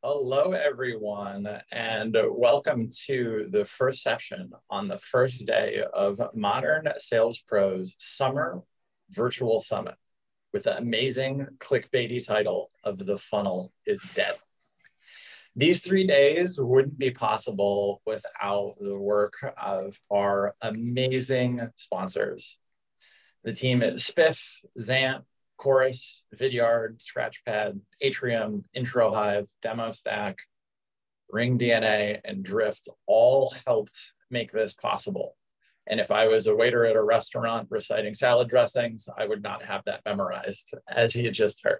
Hello, everyone, and welcome to the first session on the first day of Modern Sales Pro's Summer Virtual Summit with the amazing clickbaity title of The Funnel is Dead. These 3 days wouldn't be possible without the work of our amazing sponsors. The team at Spiff, Zant, Chorus, Vidyard, Scratchpad, Atrium, IntroHive, DemoStack, RingDNA, and Drift all helped make this possible. And if I was a waiter at a restaurant reciting salad dressings, I would not have that memorized, as you just heard.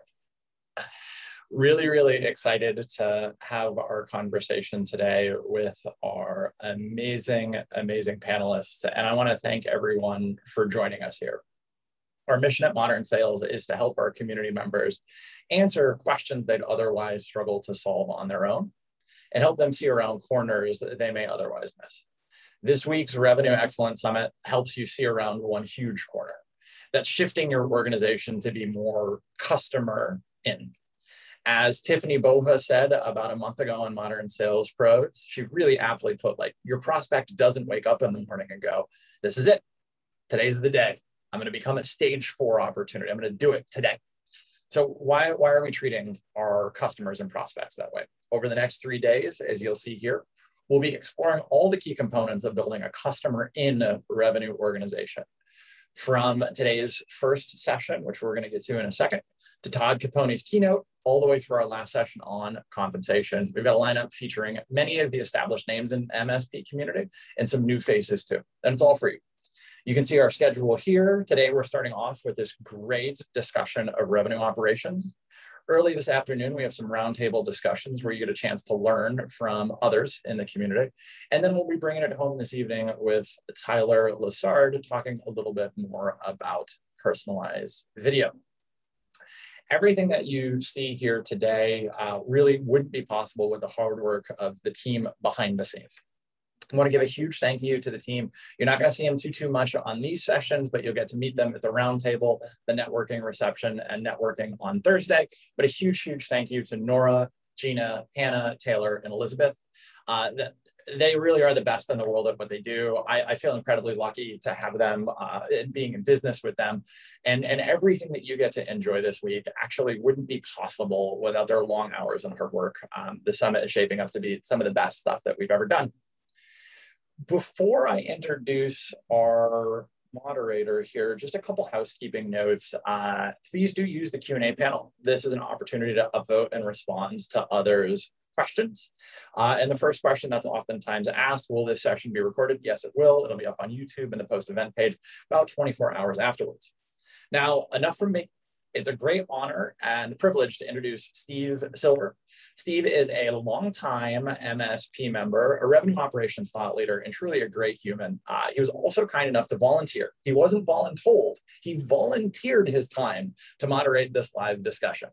Really, really excited to have our conversation today with our amazing, amazing panelists. And I want to thank everyone for joining us here. Our mission at Modern Sales is to help our community members answer questions they'd otherwise struggle to solve on their own and help them see around corners that they may otherwise miss. This week's Revenue Excellence Summit helps you see around one huge corner that's shifting your organization to be more customer in. As Tiffany Bova said about a month ago on Modern Sales Pros, she really aptly put, like, your prospect doesn't wake up in the morning and go, this is it, today's the day. I'm going to become a stage 4 opportunity. I'm going to do it today. So why are we treating our customers and prospects that way? Over the next 3 days, as you'll see here, we'll be exploring all the key components of building a customer in revenue organization. From today's first session, which we're going to get to in a second, to Todd Capone's keynote, all the way through our last session on compensation. We've got a lineup featuring many of the established names in MSP community and some new faces too. And it's all for you. You can see our schedule here. Today, we're starting off with this great discussion of revenue operations. Early this afternoon, we have some roundtable discussions where you get a chance to learn from others in the community. And then we'll be bringing it home this evening with Tyler Lessard talking a little bit more about personalized video. Everything that you see here today really wouldn't be possible with the hard work of the team behind the scenes. I want to give a huge thank you to the team. You're not going to see them too much on these sessions, but you'll get to meet them at the roundtable, the networking reception, and networking on Thursday. But a huge, huge thank you to Nora, Gina, Hannah, Taylor, and Elizabeth. They really are the best in the world at what they do. I feel incredibly lucky to have them, being in business with them. And everything that you get to enjoy this week actually wouldn't be possible without their long hours and hard work. The summit is shaping up to be some of the best stuff that we've ever done. Before I introduce our moderator here, just a couple housekeeping notes. Please do use the Q&A panel. This is an opportunity to upvote and respond to others' questions. And the first question that's oftentimes asked, will this session be recorded? Yes, it will. It'll be up on YouTube and the post-event page about 24 hours afterwards. Now, enough from me. It's a great honor and privilege to introduce Steve Silver. Steve is a longtime MSP member, a revenue operations thought leader, and truly a great human. He was also kind enough to volunteer. He wasn't voluntold. He volunteered his time to moderate this live discussion.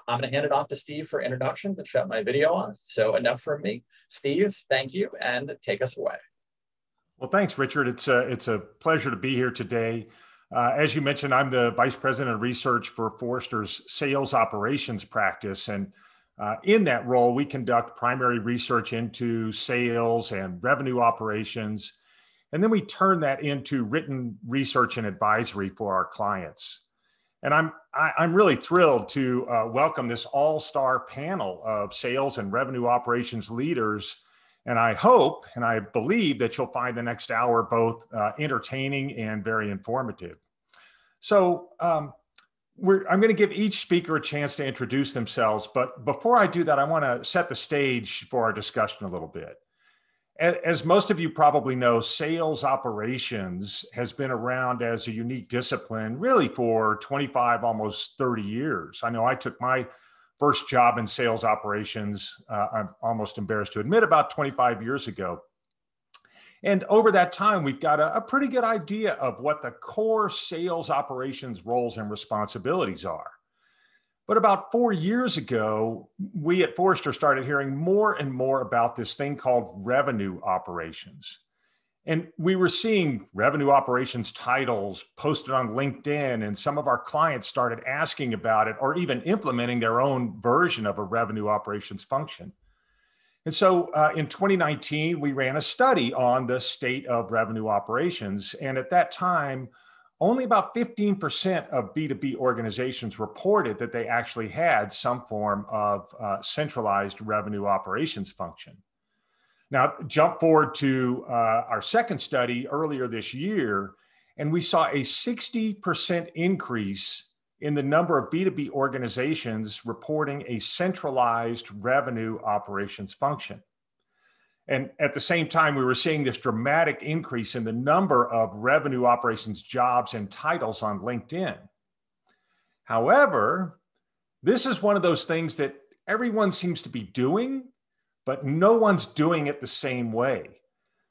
I'm going to hand it off to Steve for introductions and shut my video off. So enough from me. Steve, thank you, and take us away. Well, thanks, Richard. It's a pleasure to be here today. As you mentioned, I'm the Vice President of Research for Forrester's Sales Operations practice. And in that role, we conduct primary research into sales and revenue operations. And then we turn that into written research and advisory for our clients. And I'm really thrilled to welcome this all-star panel of sales and revenue operations leaders. And I hope and I believe that you'll find the next hour both entertaining and very informative. So I'm going to give each speaker a chance to introduce themselves. But before I do that, I want to set the stage for our discussion a little bit. As most of you probably know, sales operations has been around as a unique discipline really for 25, almost 30 years. I know I took my first job in sales operations, I'm almost embarrassed to admit, about 25 years ago. And over that time, we've got a pretty good idea of what the core sales operations roles and responsibilities are. But about 4 years ago, we at Forrester started hearing more and more about this thing called revenue operations. And we were seeing revenue operations titles posted on LinkedIn, and some of our clients started asking about it or even implementing their own version of a revenue operations function. And so in 2019, we ran a study on the state of revenue operations. And at that time, only about 15% of B2B organizations reported that they actually had some form of centralized revenue operations function. Now, jump forward to our second study earlier this year, and we saw a 60% increase in the number of B2B organizations reporting a centralized revenue operations function. And at the same time, we were seeing this dramatic increase in the number of revenue operations jobs and titles on LinkedIn. However, this is one of those things that everyone seems to be doing, but no one's doing it the same way.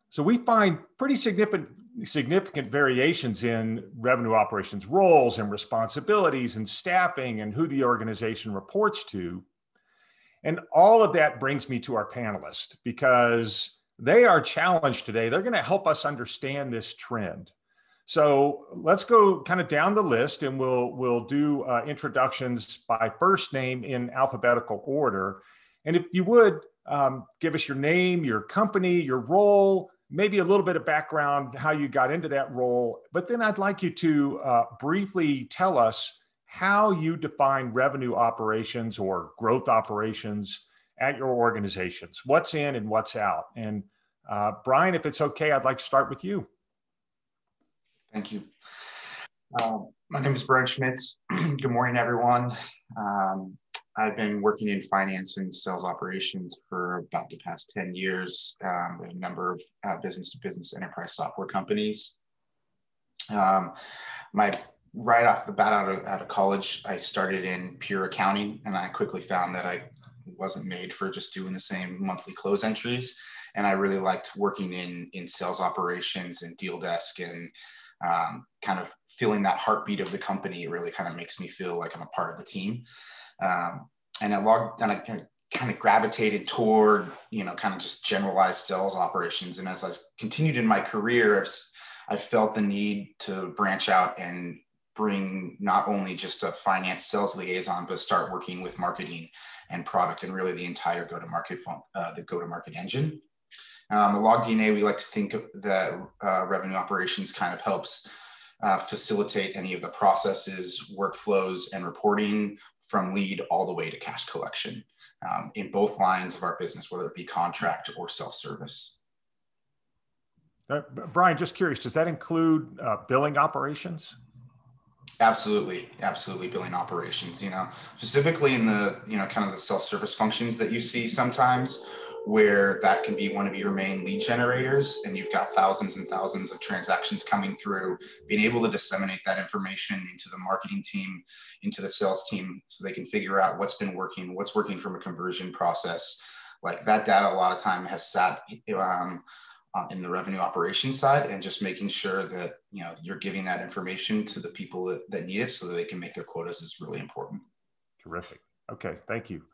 So we find pretty significant variations in revenue operations roles and responsibilities and staffing and who the organization reports to. And all of that brings me to our panelists, because they are challenged today. They're going to help us understand this trend. So let's go kind of down the list, and we'll do introductions by first name in alphabetical order. And if you would, give us your name, your company, your role, maybe a little bit of background, how you got into that role. But then I'd like you to briefly tell us how you define revenue operations or growth operations at your organizations. What's in and what's out? And Bryan, if it's okay, I'd like to start with you. Thank you. My name is Bryan Schmitz. Good morning, everyone. I've been working in finance and sales operations for about the past 10 years with a number of business-to-business enterprise software companies. Right off the bat out of college, I started in pure accounting, and I quickly found that I wasn't made for just doing the same monthly close entries. And I really liked working in sales operations and deal desk and kind of feeling that heartbeat of the company. It really kind of makes me feel like I'm a part of the team. And I kind of gravitated toward, kind of just generalized sales operations. And as I continued in my career, I felt the need to branch out and bring not only just a finance sales liaison, but start working with marketing and product and really the entire go-to-market engine. At LogDNA, we like to think that revenue operations kind of helps facilitate any of the processes, workflows, and reporting from lead all the way to cash collection in both lines of our business, whether it be contract or self-service. Bryan, just curious, does that include billing operations? Absolutely. Billing operations, specifically in the, kind of the self-service functions that you see sometimes, where that can be one of your main lead generators, and you've got thousands and thousands of transactions coming through. Being able to disseminate that information into the marketing team, into the sales team, so they can figure out what's been working, what's working from a conversion process. Like that data a lot of time has sat in the revenue operations side, and just making sure that you're giving that information to the people that need it so that they can make their quotas is really important. Terrific. Okay, thank you.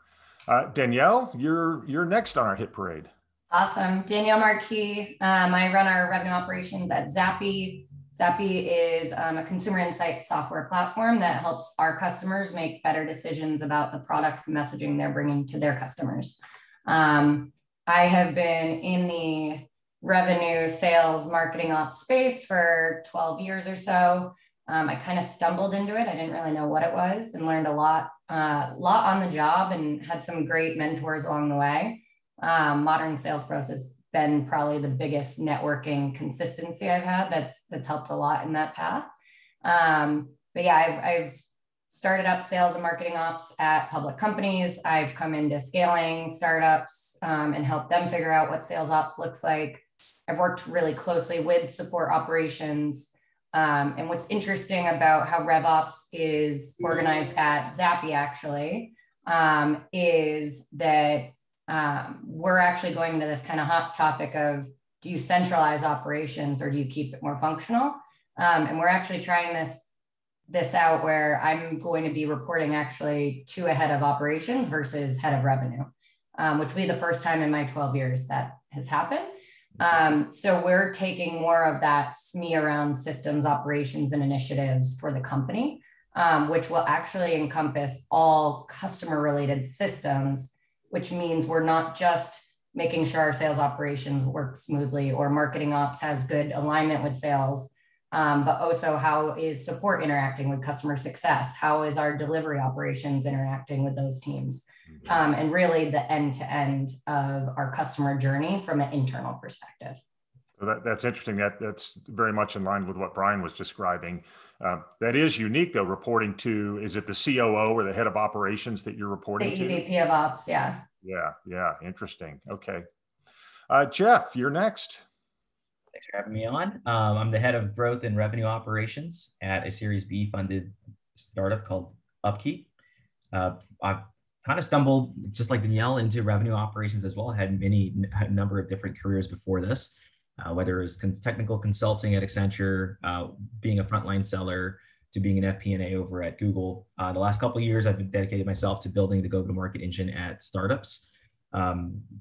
Danielle, you're next on our hit parade. Awesome. Danielle Marquis. I run our revenue operations at Zappi. Zappi is a consumer insight software platform that helps our customers make better decisions about the products and messaging they're bringing to their customers. I have been in the revenue, sales, marketing ops space for 12 years or so. I kind of stumbled into it. I didn't really know what it was, and learned a lot on the job, and had some great mentors along the way. Modern Sales Pros has been probably the biggest networking consistency I've had. That's helped a lot in that path. But yeah, I've started up sales and marketing ops at public companies. I've come into scaling startups and helped them figure out what sales ops looks like. I've worked really closely with support operations. And what's interesting about how RevOps is organized at Zappi actually is that we're actually going into this kind of hot topic of, do you centralize operations or do you keep it more functional? And we're actually trying this out where I'm going to be reporting actually to a head of operations versus head of revenue, which will be the first time in my 12 years that has happened. So we're taking more of that SME around systems, operations, and initiatives for the company, which will actually encompass all customer-related systems, which means we're not just making sure our sales operations work smoothly or marketing ops has good alignment with sales, but also how is support interacting with customer success? How is our delivery operations interacting with those teams? And really the end-to-end of our customer journey from an internal perspective. So that's interesting. That's very much in line with what Bryan was describing. That is unique, though, reporting to, is it the COO or the head of operations that you're reporting to? The EVP of Ops, yeah. Yeah, interesting. Okay. Jeff, you're next. Thanks for having me on. I'm the head of growth and revenue operations at a Series B funded startup called UpKeep. I've kind of stumbled, just like Danielle, into revenue operations as well. I had a number of different careers before this, whether it was technical consulting at Accenture, being a frontline seller, to being an FP&A over at Google. The last couple of years, I've been dedicated myself to building the go-to-market engine at startups.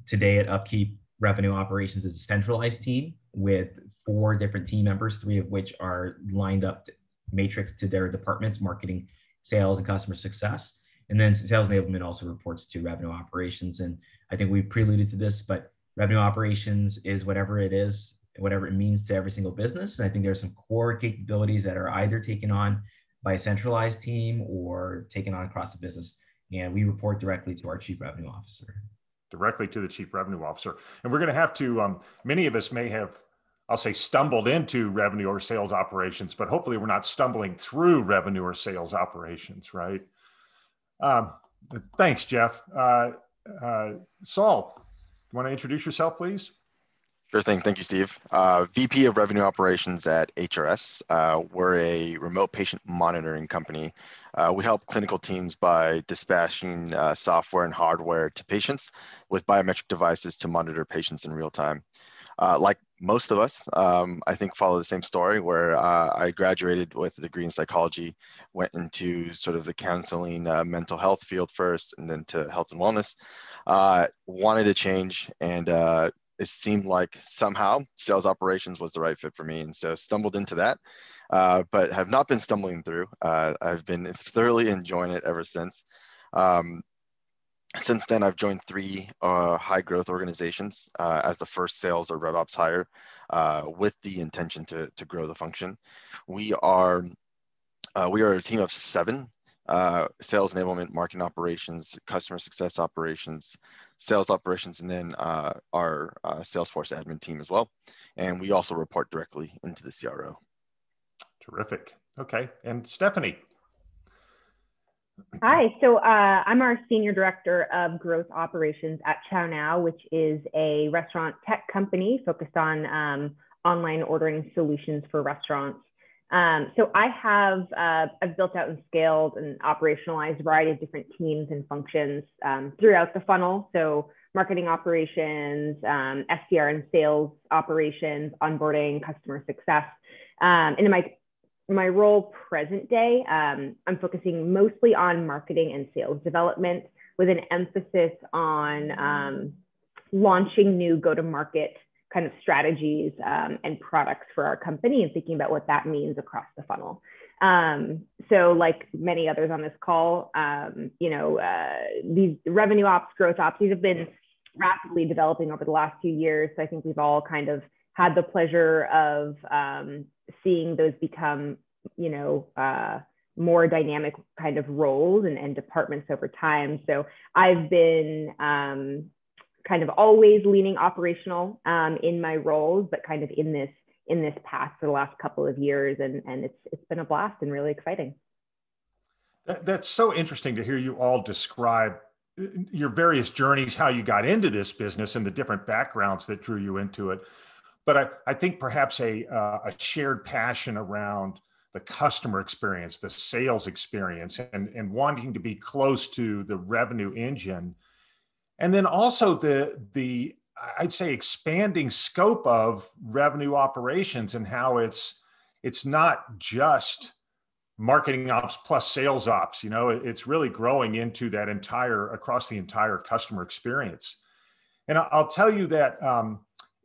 Today at UpKeep, revenue operations is a centralized team with 4 different team members, 3 of which are lined up matrix to their departments, marketing, sales, and customer success. And then sales enablement also reports to revenue operations. And I think we preluded to this, but revenue operations is whatever it is, whatever it means to every single business. And I think there's some core capabilities that are either taken on by a centralized team or taken on across the business. And we report directly to our chief revenue officer. Directly to the chief revenue officer. And we're going to have to, many of us may have, I'll say, stumbled into revenue or sales operations, but hopefully we're not stumbling through revenue or sales operations, right? Thanks, Jeff. Saul, you want to introduce yourself, please? Sure thing. Thank you, Steve. VP of Revenue Operations at HRS. We're a remote patient monitoring company. We help clinical teams by dispatching software and hardware to patients with biometric devices to monitor patients in real time. Like most of us, I think follow the same story where I graduated with a degree in psychology, went into sort of the counseling, mental health field first, and then to health and wellness. Wanted to change, and it seemed like somehow sales operations was the right fit for me. And so stumbled into that, but have not been stumbling through. I've been thoroughly enjoying it ever since. Since then, I've joined 3 high growth organizations as the first sales or RevOps hire with the intention to grow the function. We are a team of 7, sales enablement, marketing operations, customer success operations, sales operations, and then our Salesforce admin team as well. And we also report directly into the CRO. Terrific. Okay. And Stephanie. Hi, so I'm our Senior Director of Growth Operations at ChowNow, which is a restaurant tech company focused on online ordering solutions for restaurants. So I've built out and scaled and operationalized a variety of different teams and functions throughout the funnel. So marketing operations, SDR and sales operations, onboarding, customer success. And in my role present day, I'm focusing mostly on marketing and sales development with an emphasis on launching new go-to-market kind of strategies and products for our company and thinking about what that means across the funnel. So like many others on this call, these revenue ops, growth ops, these have been rapidly developing over the last few years. So I think we've all kind of had the pleasure of seeing those become, more dynamic kind of roles and departments over time. So I've been kind of always leaning operational in my roles, but kind of in this path for the last couple of years. And it's been a blast and really exciting. That's so interesting to hear you all describe your various journeys, how you got into this business and the different backgrounds that drew you into it. But I think perhaps a shared passion around the customer experience, the sales experience, and wanting to be close to the revenue engine. And then also the I'd say expanding scope of revenue operations and how it's not just marketing ops plus sales ops, it's really growing into that across the entire customer experience. And I'll tell you that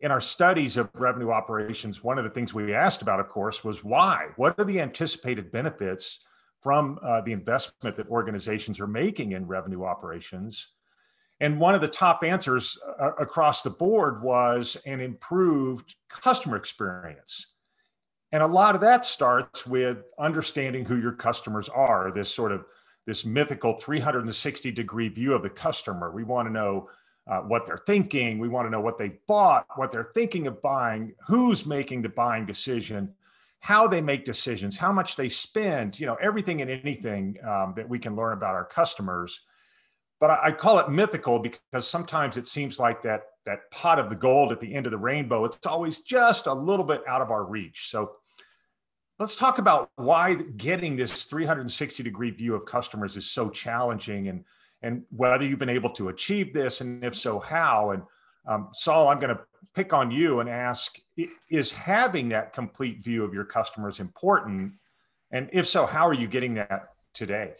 in our studies of revenue operations, one of the things we asked about, of course, was why? What are the anticipated benefits from the investment that organizations are making in revenue operations? And one of the top answers across the board was an improved customer experience. And a lot of that starts with understanding who your customers are, this mythical 360-degree view of the customer. We want to know what they're thinking. We want to know what they bought, what they're thinking of buying, who's making the buying decision, how they make decisions, how much they spend, everything and anything that we can learn about our customers. But I call it mythical because sometimes it seems like that pot of the gold at the end of the rainbow, it's always just a little bit out of our reach. So let's talk about why getting this 360-degree view of customers is so challenging, and whether you've been able to achieve this, and if so, how. And Saul, I'm going to pick on you and ask, is having that complete view of your customers important? And if so, how are you getting that today?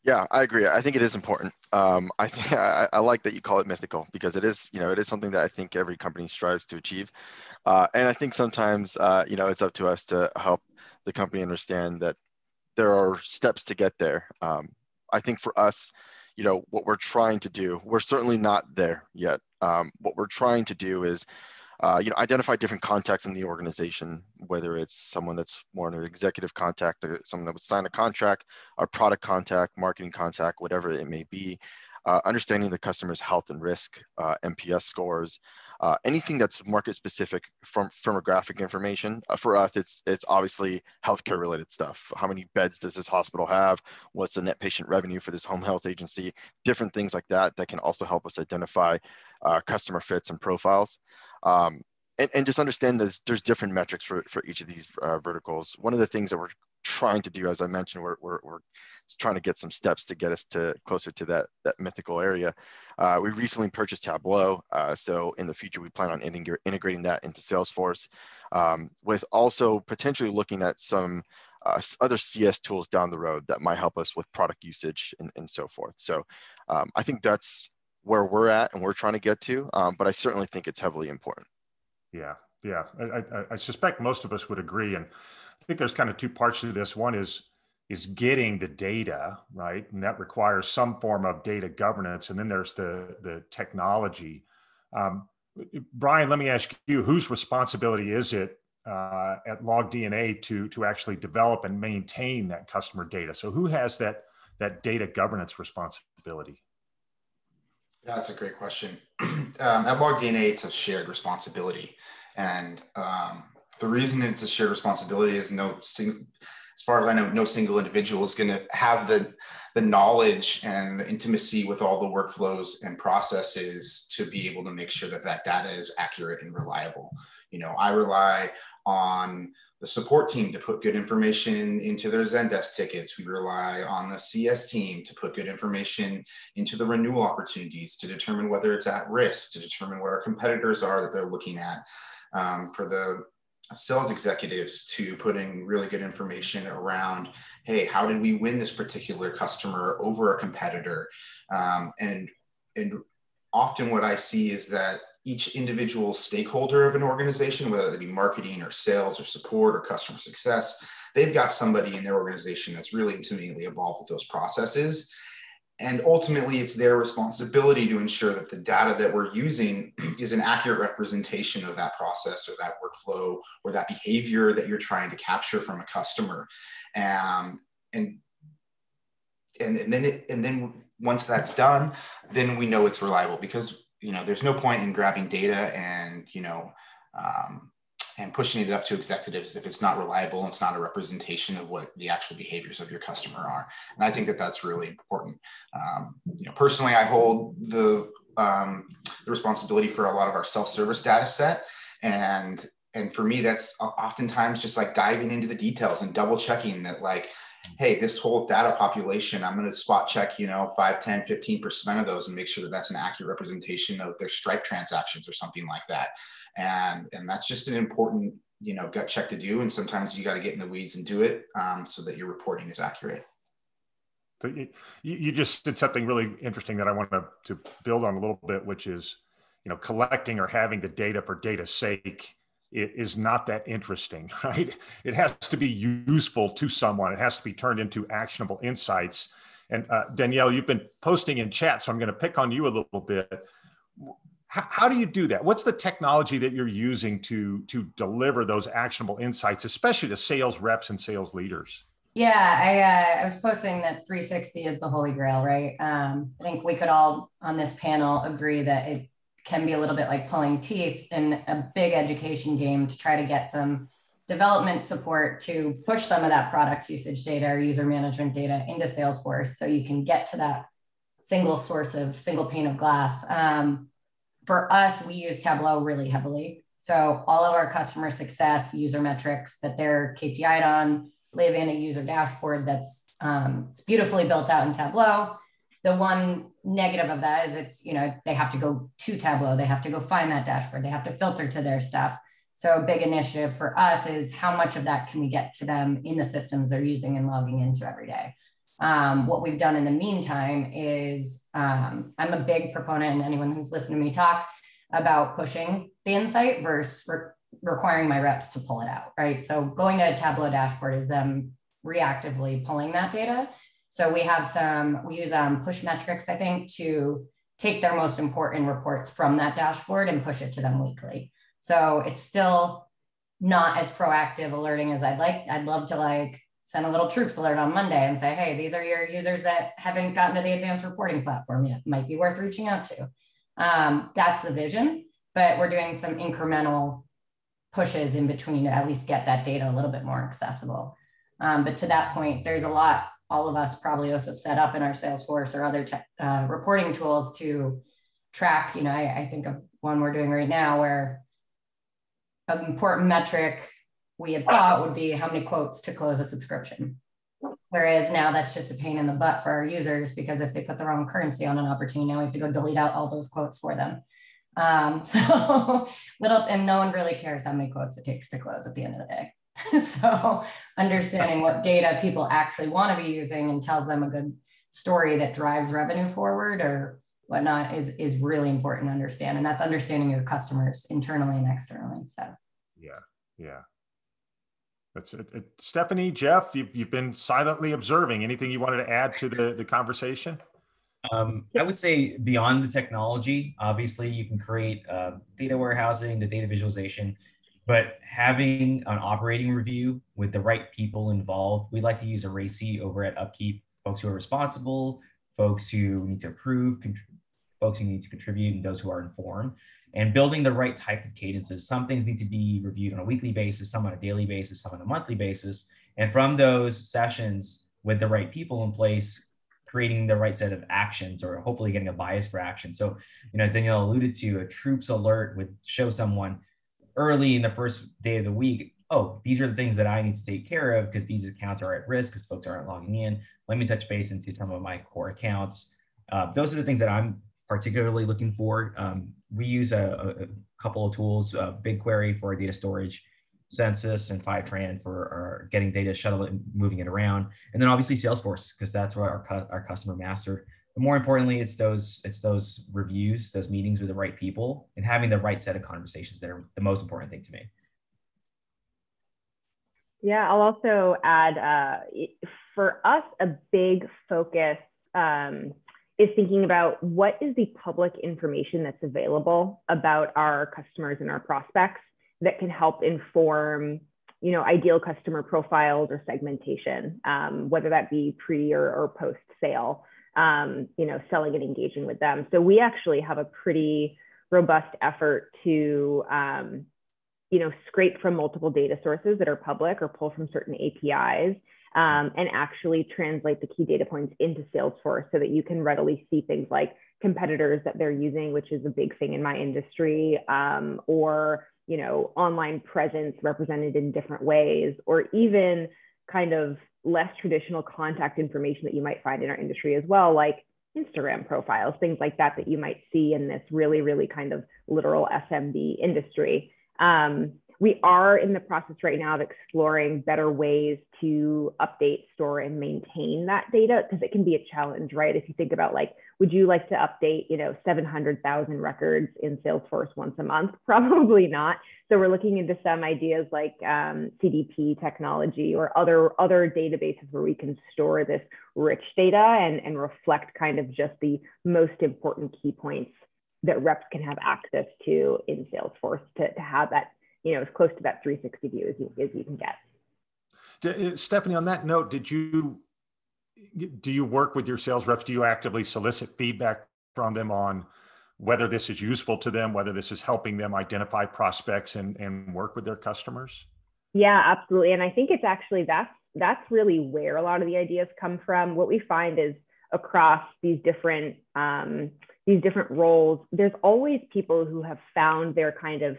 Yeah, I agree. I think it is important. I think I like that you call it mythical, because it is, it is something that I think every company strives to achieve. And I think sometimes, it's up to us to help the company understand that there are steps to get there. I think for us, what we're trying to do, we're certainly not there yet. What we're trying to do is, identify different contacts in the organization, whether it's someone that's more in an executive contact, or someone that would sign a contract, or product contact, marketing contact, whatever it may be. Understanding the customer's health and risk, NPS scores, anything that's market specific from firmographic information. For us, it's obviously healthcare related stuff. How many beds does this hospital have? What's the net patient revenue for this home health agency? Different things like that can also help us identify customer fits and profiles. And just understand that there's different metrics for each of these verticals. One of the things that we're trying to do, as I mentioned, we're trying to get some steps to get us to closer to that mythical area. We recently purchased Tableau, so in the future we plan on integrating that into Salesforce, with also potentially looking at some other CS tools down the road that might help us with product usage and so forth. So I think that's where we're at and we're trying to get to, but I certainly think it's heavily important. Yeah. I suspect most of us would agree. And I think there's kind of two parts to this. One is getting the data, right? And that requires some form of data governance. And then there's the technology. Bryan, let me ask you, whose responsibility is it at LogDNA to actually develop and maintain that customer data? So who has that data governance responsibility? Yeah, that's a great question. At LogDNA, it's a shared responsibility. And the reason it's a shared responsibility is as far as I know, no single individual is going to have the knowledge and the intimacy with all the workflows and processes to be able to make sure that data is accurate and reliable. I rely on the support team to put good information into their Zendesk tickets. We rely on the CS team to put good information into the renewal opportunities, to determine whether it's at risk, to determine what our competitors are that they're looking at. For the sales executives to putting really good information around, hey, how did we win this particular customer over a competitor? And often what I see is that each individual stakeholder of an organization, whether it be marketing or sales or support or customer success, they've got somebody in their organization that's really intimately involved with those processes. And ultimately, it's their responsibility to ensure that the data that we're using is an accurate representation of that process or that workflow or that behavior that you're trying to capture from a customer. And then once that's done, then we know it's reliable, because there's no point in grabbing data and and pushing it up to executives if it's not reliable and it's not a representation of what the actual behaviors of your customer are. And I think that that's really important. Personally, I hold the responsibility for a lot of our self-service data set. And for me, that's oftentimes just like diving into the details and double checking that, like, hey, this whole data population, I'm going to spot check, 5, 10, 15% of those and make sure that that's an accurate representation of their Stripe transactions or something like that. And that's just an important, gut check to do. And sometimes you got to get in the weeds and do it so that your reporting is accurate. So you just did something really interesting that I want to build on a little bit, which is, collecting or having the data for data's sake is not that interesting, right? It has to be useful to someone. It has to be turned into actionable insights. And Danielle, you've been posting in chat, so I'm going to pick on you a little bit. How do you do that? What's the technology that you're using to deliver those actionable insights, especially to sales reps and sales leaders? Yeah, I was posting that 360 is the holy grail, right? I think we could all on this panel agree that it can be a little bit like pulling teeth in a big education game to try to get some development support to push some of that product usage data or user management data into Salesforce so you can get to that single pane of glass. For us, we use Tableau really heavily. So all of our customer success user metrics that they're KPI'd on live in a user dashboard that's it's beautifully built out in Tableau. The one negative of that is it's, they have to go to Tableau. They have to go find that dashboard. They have to filter to their stuff. So a big initiative for us is how much of that can we get to them in the systems they're using and logging into every day. What we've done in the meantime is I'm a big proponent, and anyone who's listened to me talk about pushing the insight versus requiring my reps to pull it out, right? So going to a Tableau dashboard is them reactively pulling that data. So we use push metrics, I think, to take their most important reports from that dashboard and push it to them weekly. So it's still not as proactive alerting as I'd like. I'd love to send a little troops alert on Monday and say, hey, these are your users that haven't gotten to the advanced reporting platform yet. Might be worth reaching out to. That's the vision, but we're doing some incremental pushes in between to at least get that data a little bit more accessible. But to that point, there's a lot all of us probably also set up in our Salesforce or other reporting tools to track. I think of one we're doing right now where an important metric we had thought would be how many quotes to close a subscription. Whereas now that's just a pain in the butt for our users, because if they put the wrong currency on an opportunity, now we have to go delete out all those quotes for them. And no one really cares how many quotes it takes to close at the end of the day. So understanding what data people actually want to be using and tells them a good story that drives revenue forward or whatnot is really important to understand. And that's understanding your customers internally and externally. So yeah. That's it. Stephanie, Jeff, you've been silently observing. Anything you wanted to add to the conversation? I would say beyond the technology, obviously you can create data warehousing, the data visualization, but having an operating review with the right people involved. We like to use a RACI over at UpKeep, folks who are responsible, folks who need to approve, folks who need to contribute, and those who are informed, and building the right type of cadences. Some things need to be reviewed on a weekly basis, some on a daily basis, some on a monthly basis. And from those sessions with the right people in place, creating the right set of actions, or hopefully getting a bias for action. So, Danielle alluded to, a troops alert would show someone early in the first day of the week, oh, these are the things that I need to take care of because these accounts are at risk because folks aren't logging in. Let me touch base into some of my core accounts. Those are the things that I'm particularly looking for. We use a couple of tools, BigQuery for our data storage, Census and Fivetran for our getting data shuttle and moving it around. And then obviously Salesforce, because that's where our customer master. But more importantly, it's those reviews, those meetings with the right people, and having the right set of conversations that are the most important thing to me. Yeah, I'll also add, for us, a big focus is thinking about what is the public information that's available about our customers and our prospects that can help inform, ideal customer profiles or segmentation, whether that be pre or post sale, selling and engaging with them. So we actually have a pretty robust effort to, scrape from multiple data sources that are public or pull from certain APIs, and actually translate the key data points into Salesforce so that you can readily see things like competitors that they're using, which is a big thing in my industry, or online presence represented in different ways, or even kind of less traditional contact information that you might find in our industry as well, like Instagram profiles, things like that, that you might see in this really, really kind of literal SMB industry. We are in the process right now of exploring better ways to update, store, and maintain that data, because it can be a challenge, right? If you think about like, would you like to update, 700,000 records in Salesforce once a month? Probably not. So we're looking into some ideas like CDP technology or other databases where we can store this rich data and reflect kind of just the most important key points that reps can have access to in Salesforce to have that, as close to that 360 view as you can get. Stephanie, on that note, do you work with your sales reps? Do you actively solicit feedback from them on whether this is useful to them, whether this is helping them identify prospects and work with their customers? Yeah, absolutely. And I think it's actually, that's really where a lot of the ideas come from. What we find is across these different roles, there's always people who have found their kind of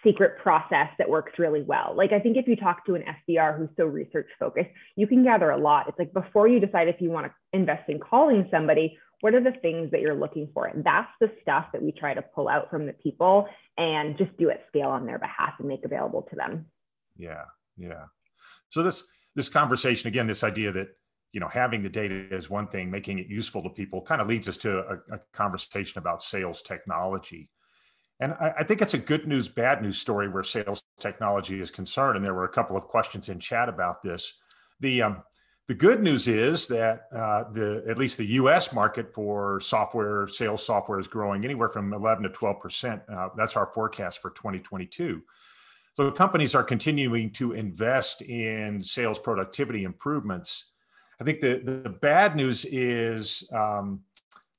secret process that works really well. Like, I think if you talk to an SDR who's so research focused, you can gather a lot. It's like, before you decide if you want to invest in calling somebody, what are the things that you're looking for? And that's the stuff that we try to pull out from the people and just do at scale on their behalf and make available to them. Yeah. So this conversation, again, this idea that, having the data is one thing, making it useful to people kind of leads us to a conversation about sales technology. And I think it's a good news, bad news story where sales technology is concerned. And there were a couple of questions in chat about this. The good news is that at least the US market for sales software is growing anywhere from 11 to 12%. That's our forecast for 2022. So companies are continuing to invest in sales productivity improvements. I think the bad news is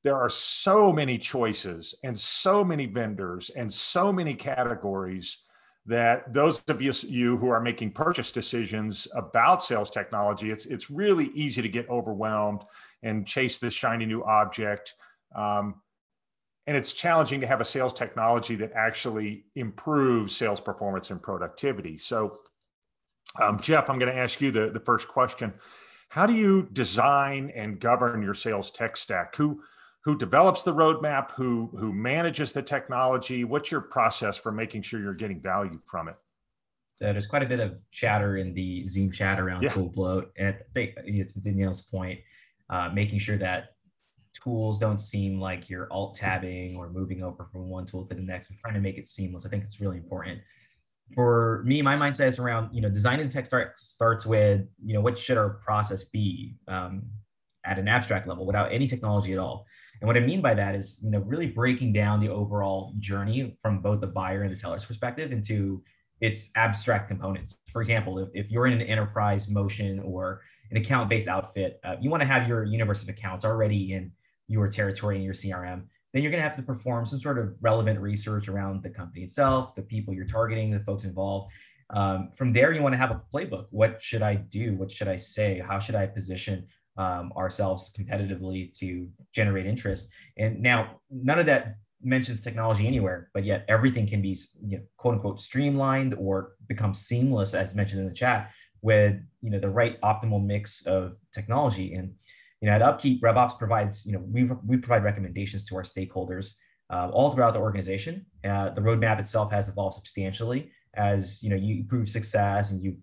there are so many choices and so many vendors and so many categories that those of you who are making purchase decisions about sales technology, it's really easy to get overwhelmed and chase this shiny new object. And it's challenging to have a sales technology that actually improves sales performance and productivity. So Jeff, I'm going to ask you the first question. How do you design and govern your sales tech stack? Who develops the roadmap? Who manages the technology? What's your process for making sure you're getting value from it? There's quite a bit of chatter in the Zoom chat around tool bloat. And I think it's Danielle's point, making sure that tools don't seem like you're alt tabbing or moving over from one tool to the next. We're trying to make it seamless. I think it's really important. For me, my mindset is around, designing tech starts with, what should our process be at an abstract level without any technology at all. And what I mean by that is, really breaking down the overall journey from both the buyer and the seller's perspective into its abstract components. For example, if you're in an enterprise motion or an account-based outfit, you want to have your universe of accounts already in your territory and your CRM. Then you're going to have to perform some sort of relevant research around the company itself, the people you're targeting, the folks involved. From there, you want to have a playbook. What should I do? What should I say? How should I position ourselves competitively to generate interest? And now, none of that mentions technology anywhere, but yet everything can be, quote unquote, streamlined or become seamless, as mentioned in the chat, with the right optimal mix of technology. And at UpKeep, RevOps provides, we provide recommendations to our stakeholders all throughout the organization. The roadmap itself has evolved substantially as you prove success and you've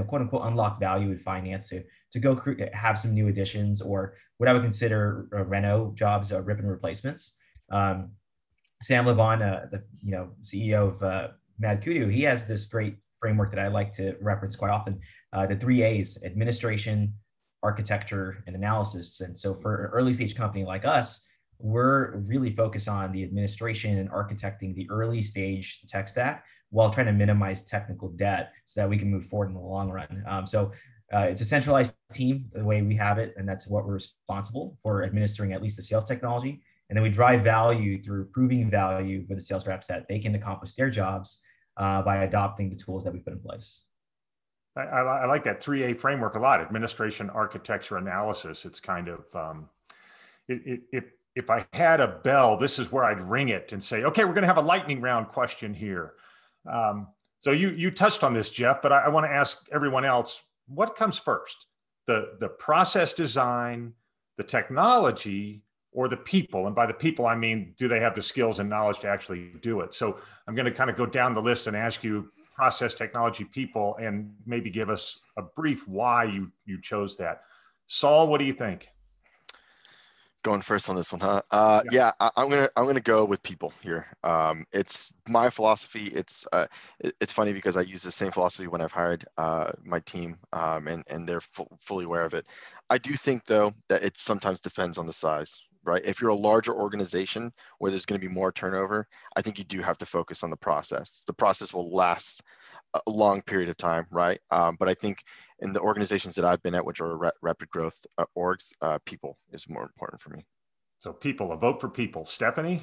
quote unquote unlocked value in finance to go have some new additions or what I would consider reno jobs, rip and replacements. Sam Levon, the CEO of Mad Kudu, he has this great framework that I like to reference quite often, the 3 A's: administration, architecture, and analysis. And so for an early stage company like us, we're really focused on the administration and architecting the early stage tech stack while trying to minimize technical debt so that we can move forward in the long run. It's a centralized team, the way we have it, and that's what we're responsible for, administering at least the sales technology. And then we drive value through proving value for the sales reps that they can accomplish their jobs by adopting the tools that we put in place. I like that 3A framework a lot: administration, architecture, analysis. It's kind of, if I had a bell, this is where I'd ring it and say, okay, we're going to have a lightning round question here. So you touched on this, Jeff, but I want to ask everyone else, what comes first? The process design, the technology, or the people? And by the people, I mean, do they have the skills and knowledge to actually do it? So I'm going to kind of go down the list and ask you process, technology, people, and maybe give us a brief why you chose that. Saul, what do you think? Going first on this one, huh? Yeah, I'm gonna go with people here. It's my philosophy. It's funny because I use the same philosophy when I've hired my team, and they're fully aware of it. I do think though that it sometimes depends on the size, right? If you're a larger organization where there's going to be more turnover, I think you do have to focus on the process. The process will last a long period of time, right? But I think in the organizations that I've been at, which are rapid growth orgs, people is more important for me. So people, a vote for people. Stephanie?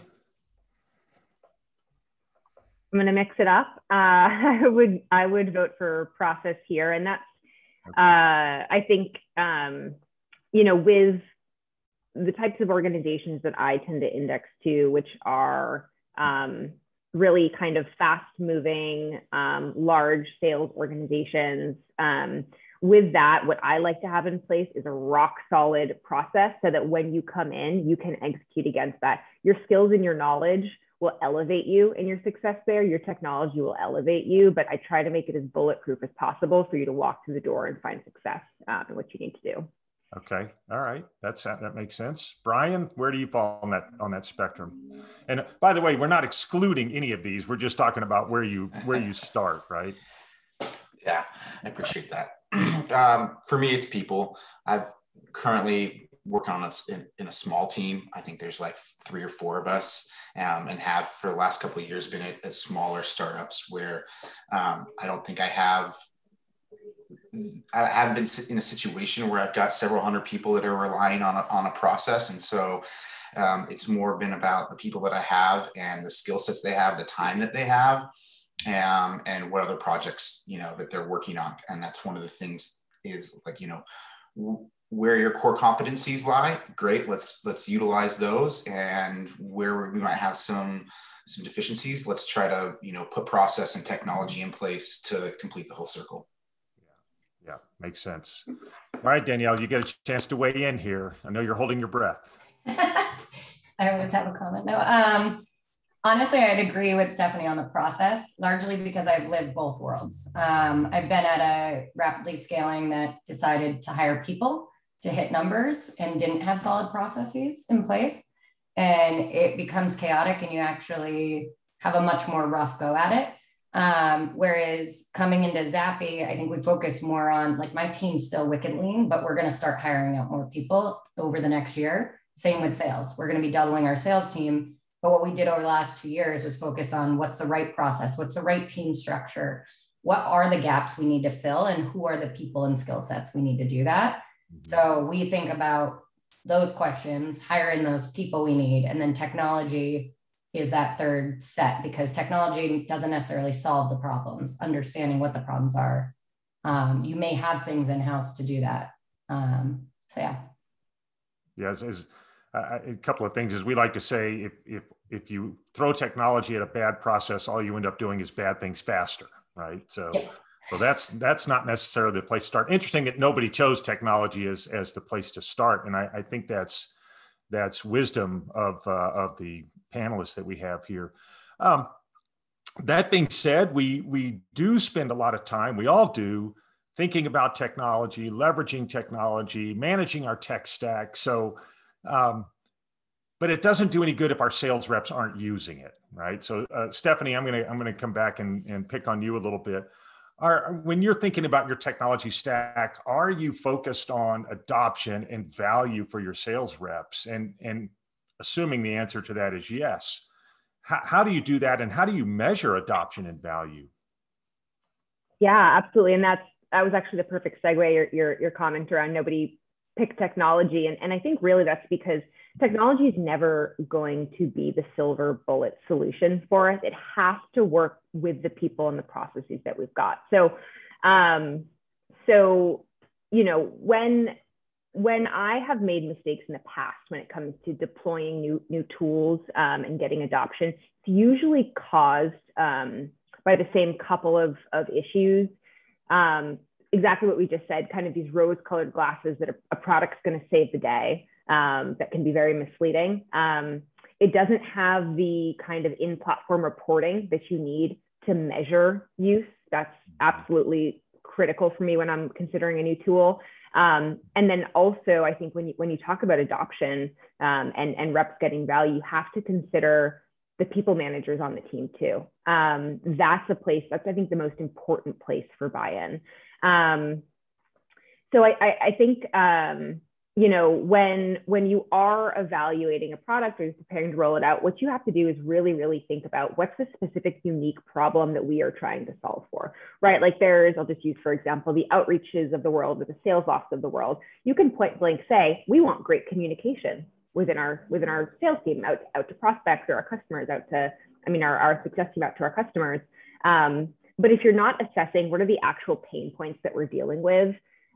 I'm going to mix it up. I would vote for process here. And that's, okay. I think, with the types of organizations that I tend to index to, which are really kind of fast moving, large sales organizations. With that, what I like to have in place is a rock solid process so that when you come in, you can execute against that. Your skills and your knowledge will elevate you in your success there. Your technology will elevate you, but I try to make it as bulletproof as possible for you to walk through the door and find success in what you need to do. Okay. All right. That makes sense. Bryan, where do you fall on that spectrum? And by the way, we're not excluding any of these. We're just talking about where you start, right? Yeah, I appreciate that. For me, it's people. I've currently working on this in a small team. I think there's like 3 or 4 of us, and have for the last couple of years been at smaller startups where I don't think I haven't been in a situation where I've got several hundred people that are relying on a process. And so it's more been about the people that I have and the skill sets they have, the time that they have, and what other projects, that they're working on. And that's one of the things is like, where your core competencies lie, great, let's utilize those. And where we might have some deficiencies, let's try to, put process and technology in place to complete the whole circle. Yeah, makes sense. All right, Danielle, you get a chance to weigh in here. I know you're holding your breath. I always have a comment. No, honestly, I'd agree with Stephanie on the process, largely because I've lived both worlds. I've been at a rapidly scaling that decided to hire people to hit numbers and didn't have solid processes in place. And it becomes chaotic and you actually have a much more rough go at it. Whereas coming into Zappi, I think we focus more on, like, my team's still wicked lean, but we're going to start hiring out more people over the next year. Same with sales. We're going to be doubling our sales team. But what we did over the last 2 years was focus on what's the right process, what's the right team structure, what are the gaps we need to fill, and who are the people and skill sets we need to do that. Mm-hmm. So we think about those questions, hire in those people we need, and then technology is that third set, because technology doesn't necessarily solve the problems. Understanding what the problems are, you may have things in-house to do that. So yeah. Yeah, a couple of things, as we like to say, if you throw technology at a bad process, all you end up doing is bad things faster, right? So, yeah. So that's not necessarily the place to start. Interesting that nobody chose technology as the place to start, and I think that's wisdom of the panelists that we have here. That being said, we do spend a lot of time, we all do, thinking about technology, leveraging technology, managing our tech stack. So, but it doesn't do any good if our sales reps aren't using it, right? So, Stephanie, I'm gonna come back and pick on you a little bit. When you're thinking about your technology stack, are you focused on adoption and value for your sales reps? And assuming the answer to that is yes, how do you do that? And how do you measure adoption and value? Yeah, absolutely. And that was actually the perfect segue, your comment around nobody picked technology. And I think really that's because technology is never going to be the silver bullet solution for us. It has to work with the people and the processes that we've got. So, when I have made mistakes in the past, when it comes to deploying new tools and getting adoption, it's usually caused by the same couple of issues. Exactly what we just said, kind of these rose-colored glasses that a product's going to save the day. That can be very misleading. It doesn't have the kind of in-platform reporting that you need to measure use That's absolutely critical for me when I'm considering a new tool. And then also, I think when you talk about adoption and reps getting value, you have to consider the people managers on the team too. That's I think the most important place for buy-in. So I think, when you are evaluating a product or you're preparing to roll it out, what you have to do is really, really think about what's the specific unique problem that we are trying to solve for, right? Like I'll just use, for example, the outreaches of the world or the sales ops of the world. You can point blank say, we want great communication within our sales team out to prospects or our customers, our success team out to our customers. But if you're not assessing what are the actual pain points that we're dealing with,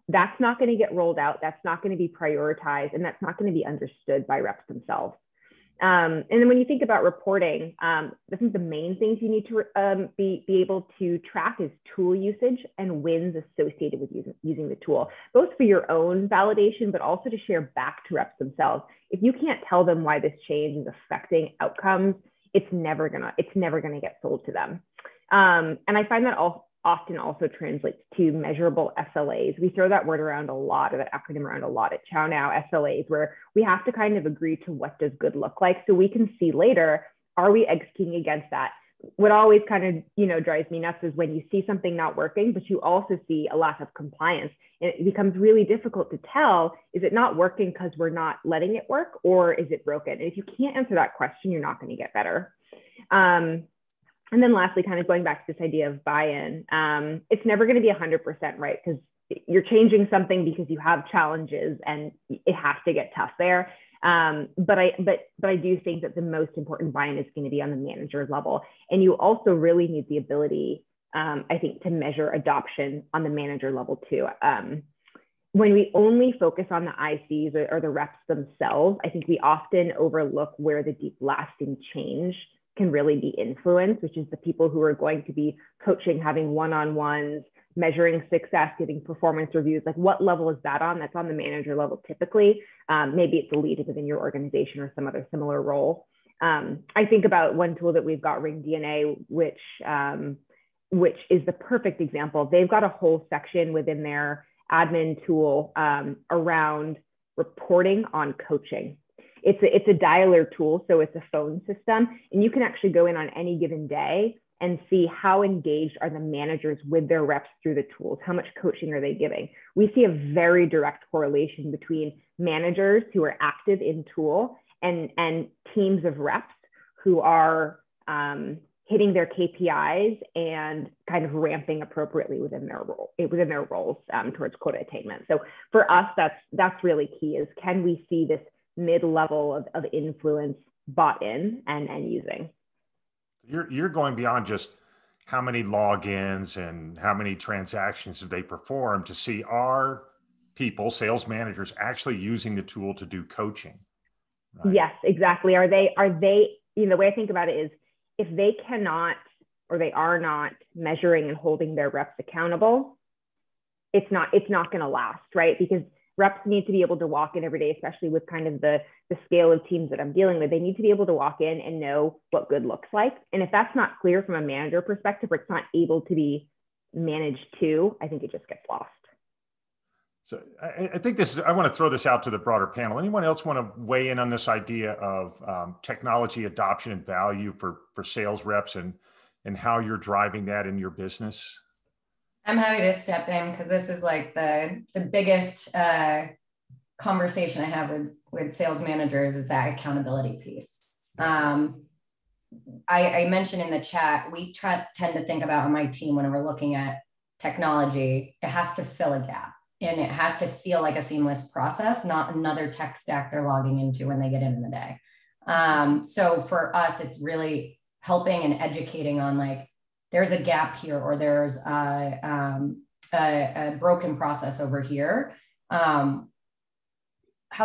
that's not going to get rolled out. That's not going to be prioritized, and that's not going to be understood by reps themselves. And then when you think about reporting, I think the main things you need to be able to track is tool usage and wins associated with using the tool, both for your own validation, but also to share back to reps themselves. If you can't tell them why this change is affecting outcomes, it's never gonna get sold to them. And I find that often also translates to measurable SLAs. We throw that word around a lot, or that acronym around a lot at ChowNow, SLAs, where we have to kind of agree to what does good look like so we can see later, are we executing against that? What always kind of, drives me nuts is when you see something not working, but you also see a lack of compliance. And it becomes really difficult to tell, is it not working because we're not letting it work, or is it broken? And if you can't answer that question, you're not going to get better. And then lastly, kind of going back to this idea of buy-in, it's never going to be 100% right, because you're changing something because you have challenges and it has to get tough there. But I do think that the most important buy-in is going to be on the manager level. And you also really need the ability, I think, to measure adoption on the manager level too. When we only focus on the ICs or the reps themselves, I think we often overlook where the deep lasting change can really be influenced, which is the people who are going to be coaching, having one-on-ones, measuring success, giving performance reviews. Like, what level is that on? That's on the manager level typically. Maybe it's a lead within your organization or some other similar role. I think about one tool that we've got, RevDNA, which is the perfect example. They've got a whole section within their admin tool around reporting on coaching. It's a dialer tool, so it's a phone system, and you can actually go in on any given day and see how engaged are the managers with their reps through the tools. How much coaching are they giving? We see a very direct correlation between managers who are active in tool and teams of reps who are hitting their KPIs and kind of ramping appropriately within their roles towards quota attainment. So for us, that's really key, is can we see this mid-level of influence bought in and using? You're going beyond just how many logins and how many transactions have they performed to see, are people, sales managers, actually using the tool to do coaching? Right? Yes, exactly. Are they, the way I think about it is, if they cannot, or they are not measuring and holding their reps accountable, it's not going to last, right? Because reps need to be able to walk in every day, especially with kind of the scale of teams that I'm dealing with. They need to be able to walk in and know what good looks like. And if that's not clear from a manager perspective, or it's not able to be managed too, I think it just gets lost. So I think I want to throw this out to the broader panel. Anyone else want to weigh in on this idea of technology adoption and value for sales reps and how you're driving that in your business? I'm happy to step in, because this is like the biggest conversation I have with sales managers, is that accountability piece. I mentioned in the chat, we tend to think about on my team, when we're looking at technology, it has to fill a gap, and it has to feel like a seamless process, not another tech stack they're logging into when they get in the day. So for us, it's really helping and educating on, like, there's a gap here, or there's a broken process over here. How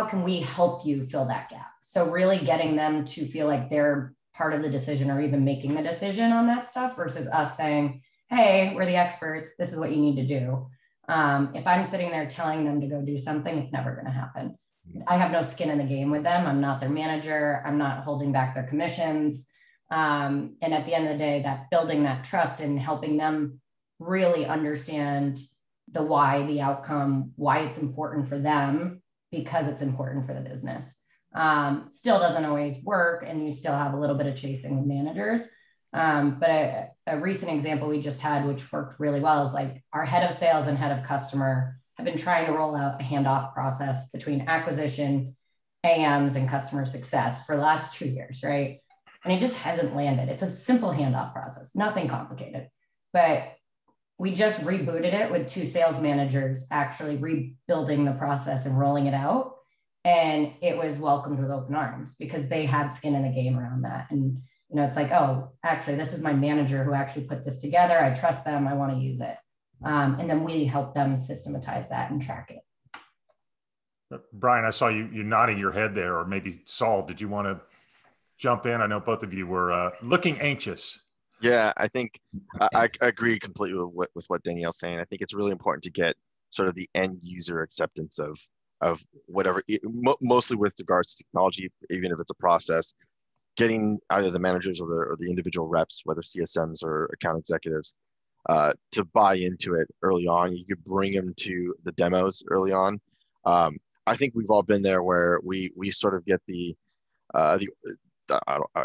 can we help you fill that gap? So really getting them to feel like they're part of the decision, or even making the decision on that stuff, versus us saying, hey, we're the experts, this is what you need to do. If I'm sitting there telling them to go do something, it's never going to happen. I have no skin in the game with them. I'm not their manager. I'm not holding back their commissions. And at the end of the day, that building that trust and helping them really understand the why, the outcome, why it's important for them, because it's important for the business. Still doesn't always work, and you still have a little bit of chasing with managers. But a recent example we just had, which worked really well, is like our head of sales and head of customer have been trying to roll out a handoff process between acquisition, AMs, and customer success for the last 2 years, right? And it just hasn't landed. It's a simple handoff process, nothing complicated. But we just rebooted it with 2 sales managers actually rebuilding the process and rolling it out. And it was welcomed with open arms because they had skin in the game around that. And, you know, it's like, oh, actually, this is my manager who actually put this together. I trust them. I want to use it. And then we help them systematize that and track it. Bryan, I saw you nodding your head there, or maybe Saul, did you want to jump in? I know both of you were looking anxious. Yeah, I think I agree completely with what Danielle's saying. I think it's really important to get sort of the end user acceptance of whatever, mostly with regards to technology, even if it's a process, getting either the managers or the individual reps, whether CSMs or account executives, to buy into it early on. You could bring them to the demos early on. I think we've all been there where we sort of get I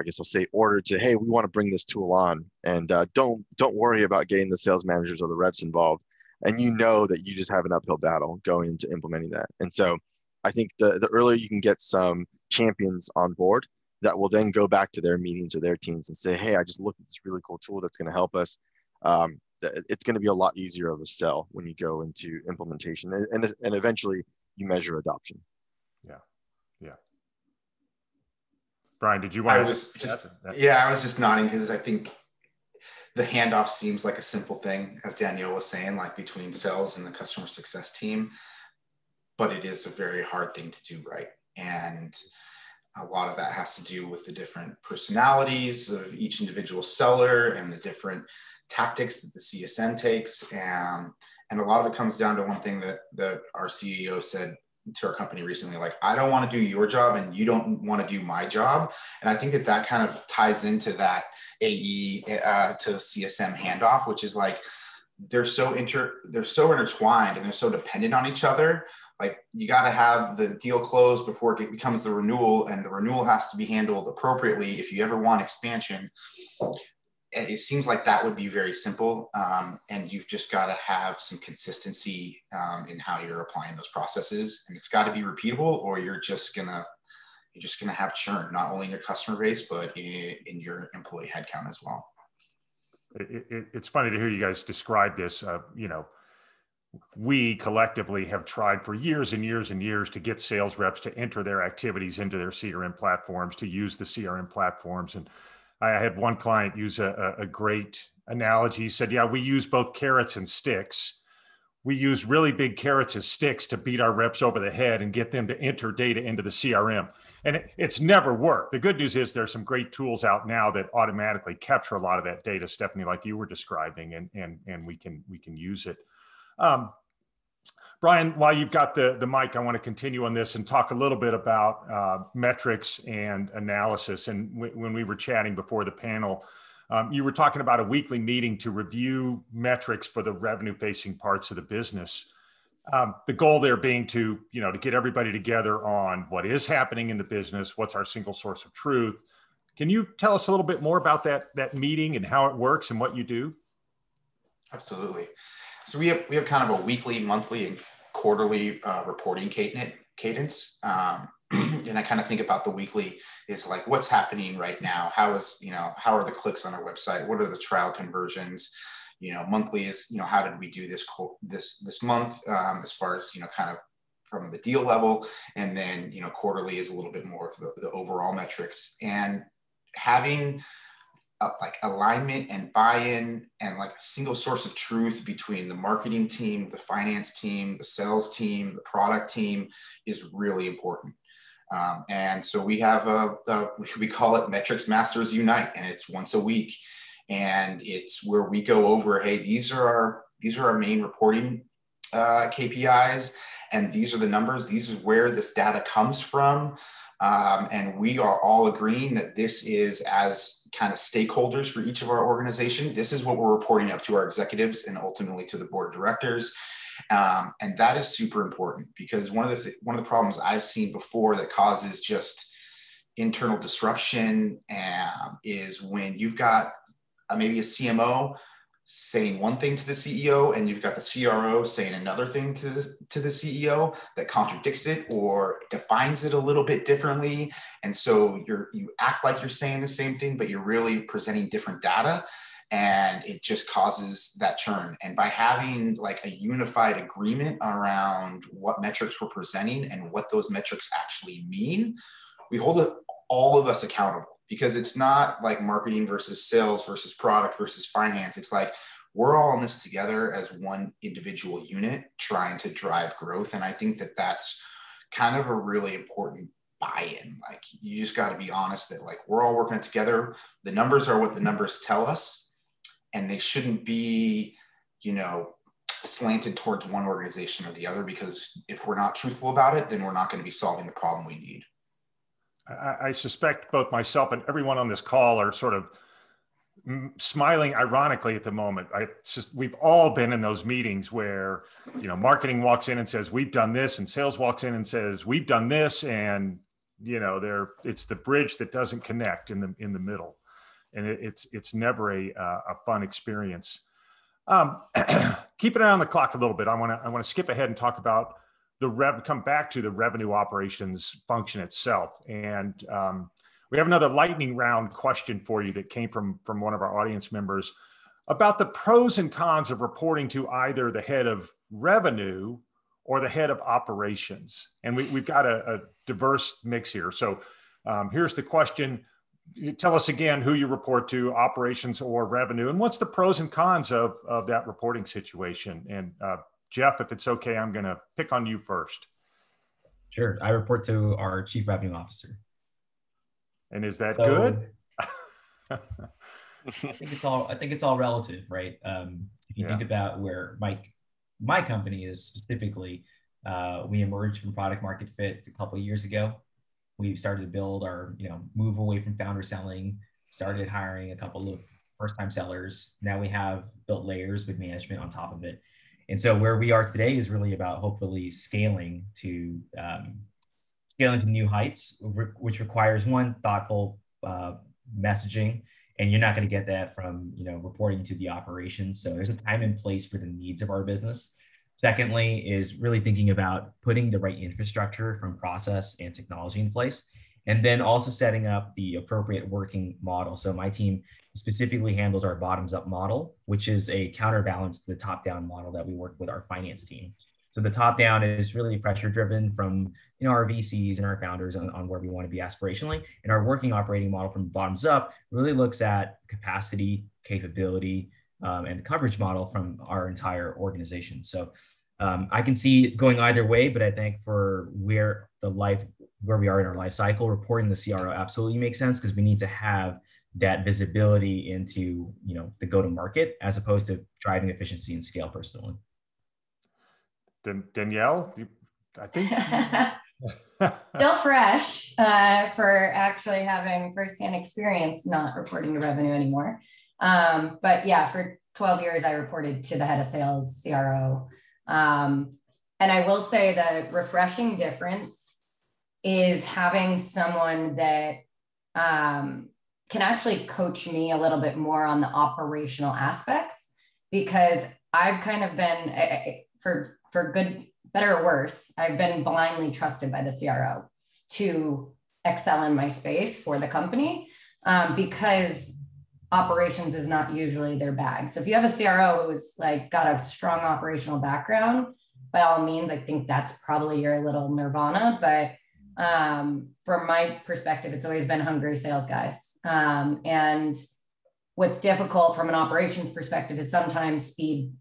guess I'll say order to, hey, we want to bring this tool on, and don't worry about getting the sales managers or the reps involved. And you know that you just have an uphill battle going into implementing that. And so I think the earlier you can get some champions on board that will then go back to their meetings or their teams and say, hey, I just looked at this really cool tool that's going to help us. It's going to be a lot easier of a sell when you go into implementation, and eventually you measure adoption. Yeah. Bryan, did you want I was just nodding because I think the handoff seems like a simple thing, as Danielle was saying, like between sales and the customer success team, but it is a very hard thing to do right. And a lot of that has to do with the different personalities of each individual seller and the different tactics that the CSM takes. And a lot of it comes down to one thing that our CEO said to our company recently, like, I don't want to do your job and you don't want to do my job. And I think that kind of ties into that AE to CSM handoff, which is like, they're so intertwined and they're so dependent on each other. Like, you got to have the deal closed before it becomes the renewal, and the renewal has to be handled appropriately if you ever want expansion. It seems like that would be very simple, and you've just got to have some consistency in how you're applying those processes, and it's got to be repeatable, or you're just gonna have churn, not only in your customer base but in your employee headcount as well. It's funny to hear you guys describe this. We collectively have tried for years and years and years to get sales reps to enter their activities into their CRM platforms, to use the CRM platforms. And I had one client use a great analogy. He said, yeah, we use both carrots and sticks. We use really big carrots as sticks to beat our reps over the head and get them to enter data into the CRM. And it's never worked. The good news is there's some great tools out now that automatically capture a lot of that data, Stephanie, like you were describing, and we can use it. Bryan, while you've got the mic, I want to continue on this and talk a little bit about metrics and analysis. And when we were chatting before the panel, you were talking about a weekly meeting to review metrics for the revenue-facing parts of the business. The goal there being to get everybody together on what is happening in the business, what's our single source of truth. Can you tell us a little bit more about that meeting and how it works and what you do? Absolutely. So we have kind of a weekly, monthly, and quarterly reporting cadence. And I kind of think about the weekly is like, what's happening right now? How are the clicks on our website? What are the trial conversions? Monthly is, how did we do this month as far as, kind of from the deal level. And then, quarterly is a little bit more of the overall metrics, and having like alignment and buy-in and like a single source of truth between the marketing team, the finance team, the sales team, the product team is really important. And so we have we call it Metrics Masters Unite, and it's once a week. And it's where we go over, hey, these are our main reporting KPIs, and these are the numbers. These is where this data comes from. And we are all agreeing that this is, as kind of stakeholders for each of our organization, this is what we're reporting up to our executives and ultimately to the board of directors. And that is super important, because one of the problems I've seen before that causes just internal disruption is when you've got maybe a CMO saying one thing to the CEO, and you've got the CRO saying another thing to the CEO that contradicts it or defines it a little bit differently. And so you act like you're saying the same thing, but you're really presenting different data, and it just causes that churn. And by having like a unified agreement around what metrics we're presenting and what those metrics actually mean, we hold all of us accountable. Because it's not like marketing versus sales versus product versus finance. It's like we're all in this together as one individual unit trying to drive growth. And I think that that's kind of a really important buy-in. Like, you just got to be honest that like we're all working together. The numbers are what the numbers tell us, and they shouldn't be, slanted towards one organization or the other, because if we're not truthful about it, then we're not going to be solving the problem we need. I suspect both myself and everyone on this call are sort of smiling ironically at the moment. We've all been in those meetings where, marketing walks in and says, we've done this, and sales walks in and says, we've done this. And, it's the bridge that doesn't connect in the middle. And it's never a fun experience. Keeping an eye on the clock a little bit, I want to skip ahead and talk about come back to the revenue operations function itself. And we have another lightning round question for you that came from one of our audience members about the pros and cons of reporting to either the head of revenue or the head of operations. And we've got a diverse mix here. So here's the question. Tell us again who you report to, operations or revenue, and what's the pros and cons of that reporting situation. And Jeff, if it's okay, I'm going to pick on you first. Sure. I report to our Chief Revenue Officer. And is that good? I think it's all relative, right? If you think about where my company is specifically, we emerged from product market fit a couple of years ago. We've started to build our, move away from founder selling, started hiring a couple of first-time sellers. Now we have built layers with management on top of it. And so where we are today is really about hopefully scaling to new heights, which requires one, thoughtful messaging, and you're not going to get that from reporting to the operations. So there's a time and place for the needs of our business. Secondly, is really thinking about putting the right infrastructure from process and technology in place, and then also setting up the appropriate working model. So my team specifically handles our bottoms-up model, which is a counterbalance to the top-down model that we work with our finance team. So the top-down is really pressure-driven from our VCs and our founders on where we want to be aspirationally, and our working operating model from bottoms-up really looks at capacity, capability, and the coverage model from our entire organization. So I can see it going either way, but I think for where we are in our life cycle, reporting the CRO absolutely makes sense, because we need to have that visibility into the go-to-market as opposed to driving efficiency and scale personally. Danielle, I think still fresh for actually having firsthand experience not reporting to revenue anymore. But yeah, for 12 years I reported to the head of sales, CRO. And I will say the refreshing difference is having someone that can actually coach me a little bit more on the operational aspects, because I've kind of been, for good, better or worse, I've been blindly trusted by the CRO to excel in my space for the company, because operations is not usually their bag. So if you have a CRO who's got a strong operational background, by all means, I think that's probably your little nirvana. But from my perspective, it's always been hungry sales guys. And what's difficult from an operations perspective is sometimes speed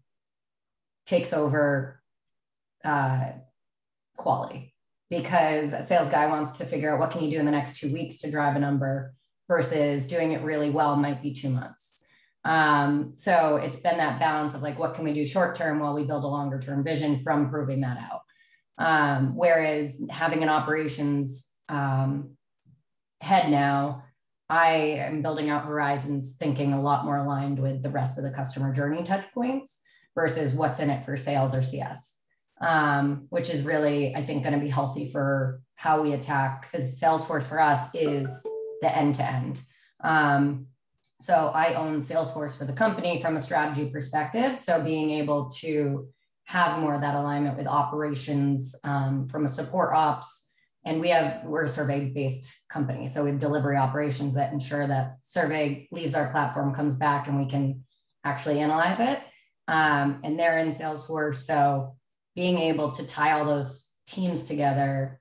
takes over quality, because a sales guy wants to figure out what can you do in the next 2 weeks to drive a number versus doing it really well might be 2 months. So it's been that balance of what can we do short term while we build a longer term vision from proving that out. Whereas having an operations head now, I am building out horizons, thinking a lot more aligned with the rest of the customer journey touch points versus what's in it for sales or CS, which is really, I think, going to be healthy for how we attack, because Salesforce for us is the end-to-end. So I own Salesforce for the company from a strategy perspective. So being able to have more of that alignment with operations from a support ops. And we're a survey-based company. So we have delivery operations that ensure that survey leaves our platform, comes back, and we can actually analyze it. And they're in Salesforce. So being able to tie all those teams together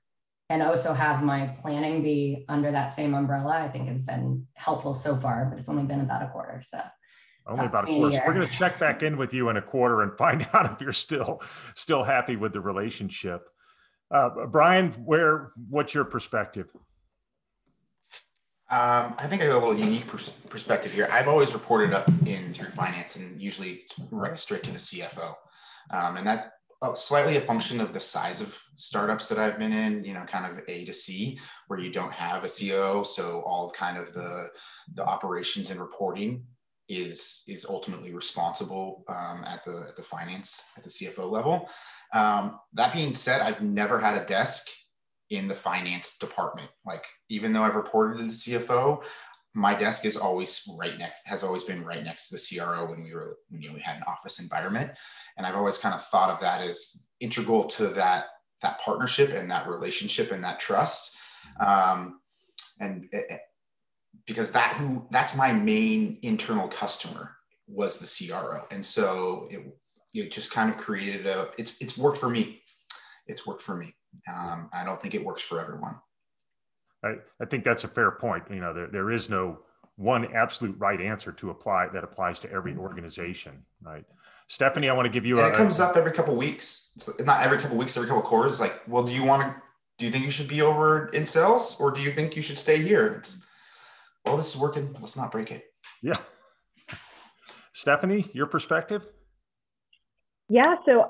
and also have my planning be under that same umbrella, I think has been helpful so far, but it's only been about a quarter. So only about a quarter. So we're going to check back in with you in a quarter and find out if you're still happy with the relationship. Bryan, what's your perspective? I think I have a little unique perspective here. I've always reported up in through finance, and usually it's right straight to the CFO. And that's slightly a function of the size of startups that I've been in, kind of A to C, where you don't have a COO. So all of kind of the operations and reporting is ultimately responsible at the finance, at the CFO level. That being said, I've never had a desk in the finance department. Like, even though I've reported to the CFO, my desk is has always been right next to the CRO when we had an office environment. And I've always kind of thought of that as integral to that partnership and that relationship and that trust. Because that's my main internal customer was the CRO. And so it just kind of created it's worked for me. It's worked for me. I don't think it works for everyone. I think that's a fair point. There is no one absolute right answer that applies to every organization, right? Stephanie, I want to give you it comes up every couple of weeks. It's not every couple of weeks, every couple of quarters. Like, well, do you think you should be over in sales, or do you think you should stay here? Well, this is working. Let's not break it. Yeah. Stephanie, your perspective? Yeah. So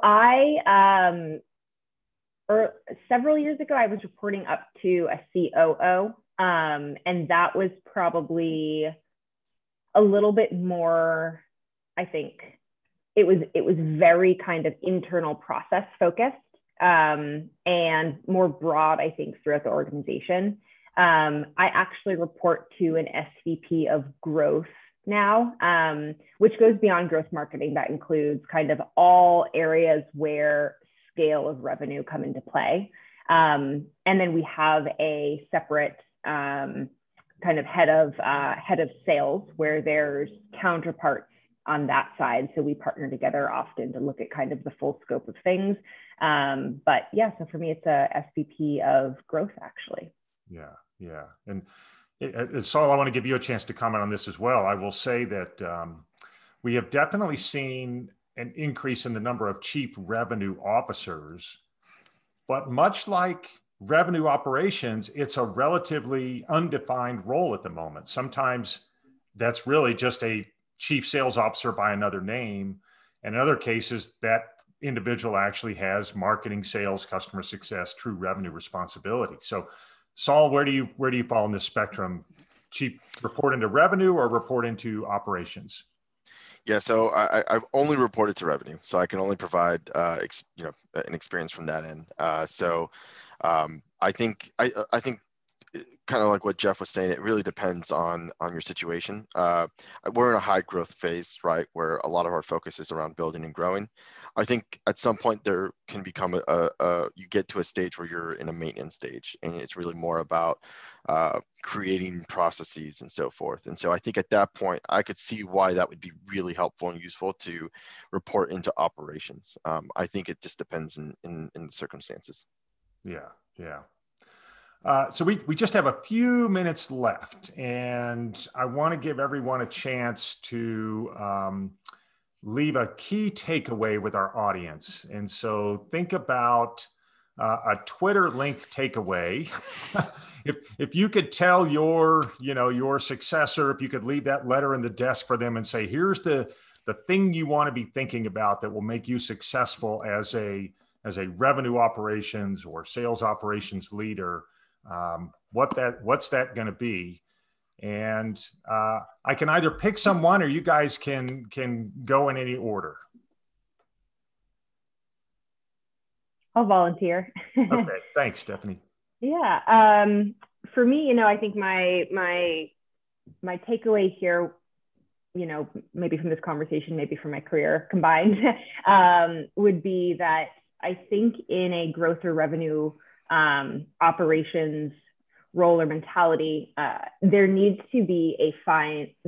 several years ago, I was reporting up to a COO, and that was probably a little bit more, I think it was very kind of internal process focused, and more broad, I think, throughout the organization. I actually report to an SVP of growth now, which goes beyond growth marketing. That includes kind of all areas where scale of revenue come into play. And then we have a separate kind of head of sales, where there's counterparts on that side. So we partner together often to look at kind of the full scope of things. But yeah, so for me, it's a SVP of growth, actually. Yeah. Yeah. And Saul, I want to give you a chance to comment on this as well. I will say that we have definitely seen an increase in the number of chief revenue officers, but much like revenue operations, it's a relatively undefined role at the moment. Sometimes that's really just a chief sales officer by another name. And in other cases, that individual actually has marketing, sales, customer success, true revenue responsibility. So Saul, where do you fall in this spectrum? Chief report into revenue or report into operations? Yeah, so I've only reported to revenue, so I can only provide an experience from that end. I think kind of like what Jeff was saying, it really depends on your situation. We're in a high growth phase, right, where a lot of our focus is around building and growing. I think at some point there can become you get to a stage where you're in a maintenance stage, and it's really more about creating processes and so forth. And so I think at that point, I could see why that would be really helpful and useful to report into operations. I think it just depends in the circumstances. Yeah, yeah. So we just have a few minutes left, and I want to give everyone a chance to leave a key takeaway with our audience. And so think about a Twitter linked takeaway. If you could tell your successor, if you could leave that letter in the desk for them and say, here's the thing you want to be thinking about that will make you successful as a revenue operations or sales operations leader, What's that going to be? And I can either pick someone, or you guys can go in any order. I'll volunteer. Okay, thanks, Stephanie. Yeah, for me, I think my takeaway here, maybe from this conversation, maybe from my career combined, would be that I think in a growth or revenue operations role or mentality, there needs to be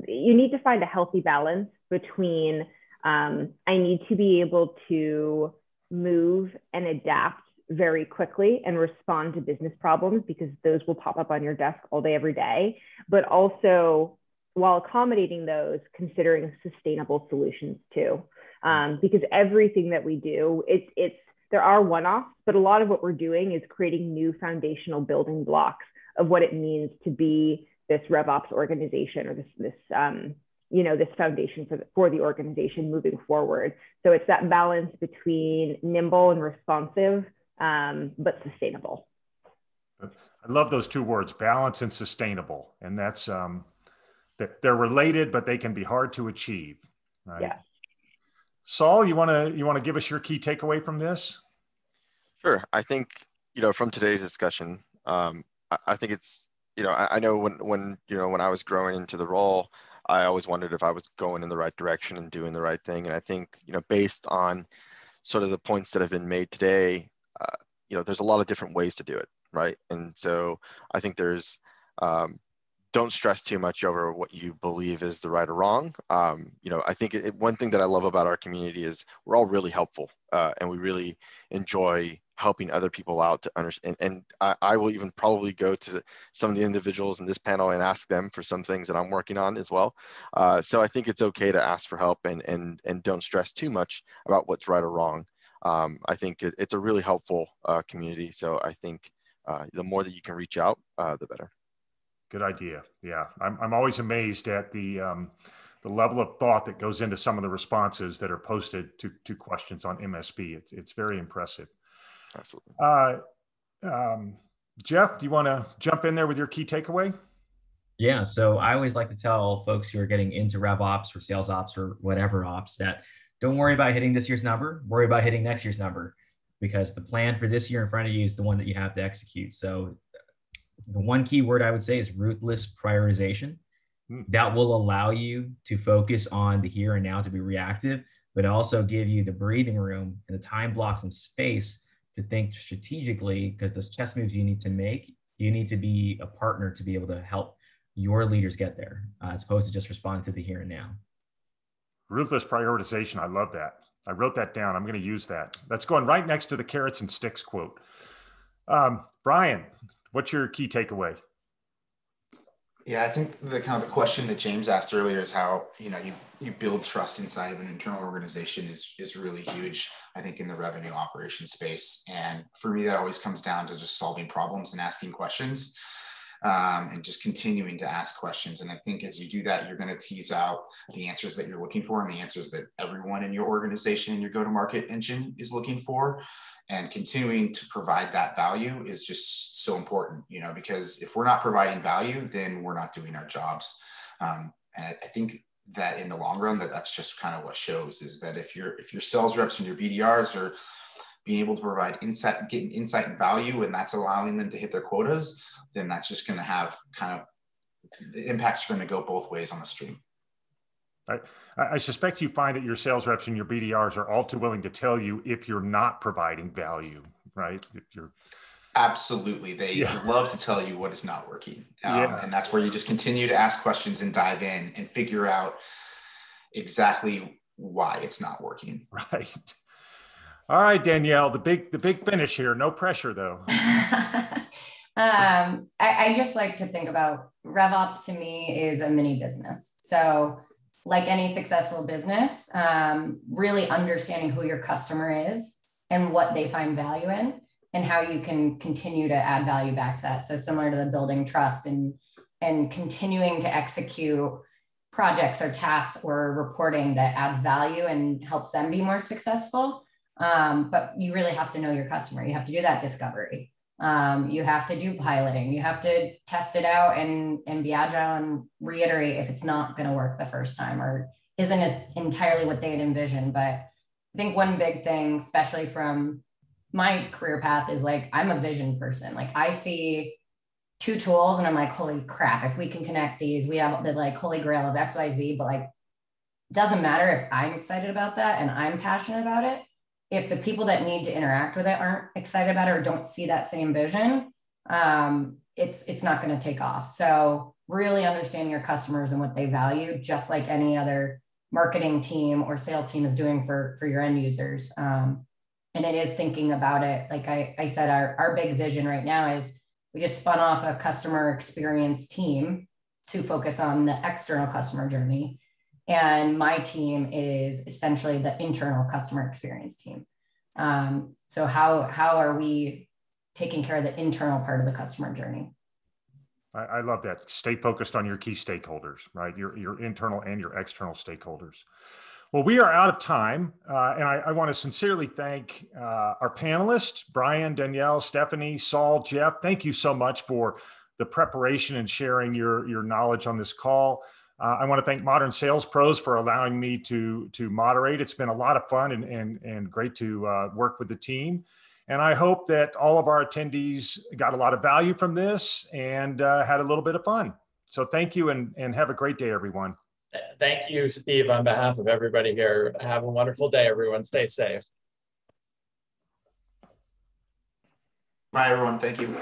you need to find a healthy balance between I need to be able to move and adapt very quickly and respond to business problems, because those will pop up on your desk all day, every day, but also, while accommodating those, considering sustainable solutions too. Because everything that we do, there are one-offs, but a lot of what we're doing is creating new foundational building blocks of what it means to be this RevOps organization, or this foundation for the organization moving forward. So it's that balance between nimble and responsive, but sustainable. I love those two words, balance and sustainable. And that's, they're related, but they can be hard to achieve, right? Yeah. Saul, you want to give us your key takeaway from this? Sure. I think, from today's discussion, I think it's, I know when I was growing into the role, I always wondered if I was going in the right direction and doing the right thing. And I think, based on sort of the points that have been made today, there's a lot of different ways to do it, right? And so I think there's, don't stress too much over what you believe is the right or wrong. I think one thing that I love about our community is we're all really helpful, and we really enjoy helping other people out to understand. And I will even probably go to some of the individuals in this panel and ask them for some things that I'm working on as well. So I think it's okay to ask for help, and don't stress too much about what's right or wrong. I think it's a really helpful community. So I think the more that you can reach out, the better. Good idea. Yeah, I'm always amazed at the level of thought that goes into some of the responses that are posted to questions on MSP. It's very impressive. Absolutely. Jeff, do you want to jump in there with your key takeaway? Yeah. So I always like to tell folks who are getting into RevOps or sales ops or whatever ops that don't worry about hitting this year's number, worry about hitting next year's number, because the plan for this year in front of you is the one that you have to execute. So the one key word I would say is ruthless prioritization. That will allow you to focus on the here and now, to be reactive, but also give you the breathing room and the time blocks and space to think strategically, because those chess moves you need to make, you need to be a partner to be able to help your leaders get there, as opposed to just respond to the here and now. Ruthless prioritization. I love that. I wrote that down. I'm going to use that. That's going right next to the carrots and sticks quote. Bryan, what's your key takeaway? Yeah, I think the question that James asked earlier is how, you build trust inside of an internal organization is really huge, I think, in the revenue operations space. And for me, that always comes down to just solving problems and asking questions, and just continuing to ask questions. And I think as you do that, you're going to tease out the answers that you're looking for, and the answers that everyone in your organization and your go-to-market engine is looking for. And continuing to provide that value is just so important, because if we're not providing value, then we're not doing our jobs. And I think that in the long run, that's just kind of what shows, is that if your sales reps and your BDRs are being able to provide getting insight and value, and that's allowing them to hit their quotas, then that's just going to have the impact's going to go both ways on the stream. I suspect you find that your sales reps and your BDRs are all too willing to tell you if you're not providing value, right? If you're Absolutely. They love to tell you what is not working. And that's where you just continue to ask questions and dive in and figure out exactly why it's not working. Right. All right, Danielle, the big finish here. No pressure though. I just like to think about RevOps. To me, is a mini business. So like any successful business, really understanding who your customer is and what they find value in, and how you can continue to add value back to that. So similar to the building trust and continuing to execute projects or tasks or reporting that adds value and helps them be more successful. But you really have to know your customer. You have to do that discovery. You have to do piloting. You have to test it out and be agile and reiterate if it's not going to work the first time or isn't as entirely what they had envisioned. But I think one big thing, especially from my career path, is like, I'm a vision person. Like I see 2 tools and I'm like, holy crap, if we can connect these, we have the like holy grail of XYZ, but like, it doesn't matter if I'm excited about that and I'm passionate about it. If the people that need to interact with it aren't excited about it or don't see that same vision, it's not going to take off. So really understanding your customers and what they value, just like any other marketing team or sales team is doing for your end users. And it is thinking about it. Like I said, our big vision right now is we just spun off a customer experience team to focus on the external customer journey. And my team is essentially the internal customer experience team. So how are we taking care of the internal part of the customer journey? I love that. Stay focused on your key stakeholders, right? Your internal and your external stakeholders. Well, we are out of time. And I want to sincerely thank our panelists, Bryan, Danielle, Stephanie, Saul, Jeff. Thank you so much for the preparation and sharing your knowledge on this call. I want to thank Modern Sales Pros for allowing me to moderate. It's been a lot of fun and great to work with the team. And I hope that all of our attendees got a lot of value from this and had a little bit of fun. So thank you and have a great day, everyone. Thank you, Steve, on behalf of everybody here. Have a wonderful day, everyone. Stay safe. Bye, everyone. Thank you.